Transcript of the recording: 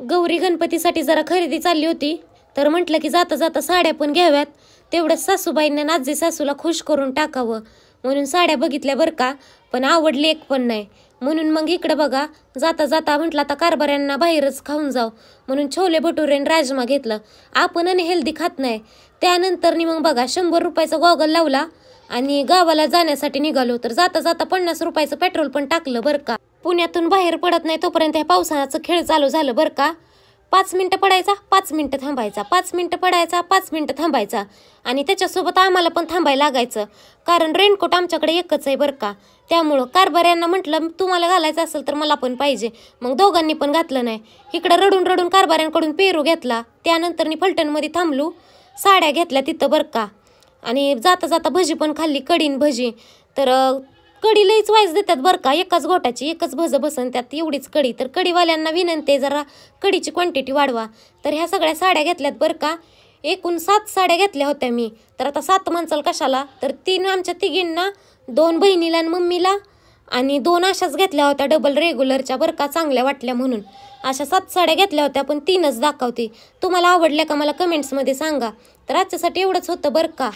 गौरी गणपतीसाठी जरा खरेदी चालली होती, तर म्हटलं की जाता जाता साड्या पण घ्याव्यात, तेवढंच सासूबाईंना नाजी सासूला खुश करून टाकावं म्हणून साड्या बघितल्या बरं का, पण आवडली एक पण नाही. म्हणून मग इकडं बघा, जाता जाता म्हटलं आता कारभाऱ्यांना बाहेरच खाऊन जाऊ म्हणून छोले भटुरे आणि राजमा घेतलं. आपण आणि हेल्दी खात नाही. त्यानंतर मग बघा 100 रुपयाचा गॉगल लावला आणि गावाला जाण्यासाठी निघालो, तर जाता जाता 50 रुपयाचं पेट्रोल पण टाकलं बरं का. पुण्यातून बाहेर पडत नाही तोपर्यंत ह्या पावसाचं खेळ चालू झालं बरं का. 5 मिनिटं पडायचा, 5 मिनिटं थांबायचा, 5 मिनिटं पडायचा, 5 मिनिटं थांबायचा. आणि त्याच्यासोबत आम्हाला पण थांबायला लागायचं, कारण रेनकोट आमच्याकडे एकच आहे बरं का. त्यामुळं कारभाऱ्यांना म्हटलं तुम्हाला घालायचं असेल तर मला पण पाहिजे, मग दोघांनी पण घातलं नाही. इकडं रडून रडून कारभाऱ्यांकडून पेरू घेतला. त्यानंतर फलटणमध्ये थांबलो, साड्या घेतल्या तिथं बरं का. आणि जाता जाता भजी पण खाल्ली, कढीन भजी. तर कढी लईच वाईस देतात बरं का, एकाच गोटाची एकच भजं बसन त्यात एवढीच कढी. तर कढीवाल्यांना विनंती आहे जरा कढीची क्वांटिटी वाढवा. तर ह्या सगळ्या साड्या घेतल्यात बरं का. एकूण 7 साड्या घेतल्या होत्या मी. तर आता 7 माणसाला कशाला, तर 3 आमच्या तिघींना, 2 बहिणीला आणि मम्मीला, आणि 2 अशाच घेतल्या होत्या डबल रेग्युलरच्या बरं का, चांगल्या वाटल्या म्हणून. अशा 7 साड्या घेतल्या होत्या, पण 3च दाखवते. तुम्हाला आवडल्या का मला कमेंट्समध्ये सांगा. तर आजच्यासाठी एवढंच होतं बरं का.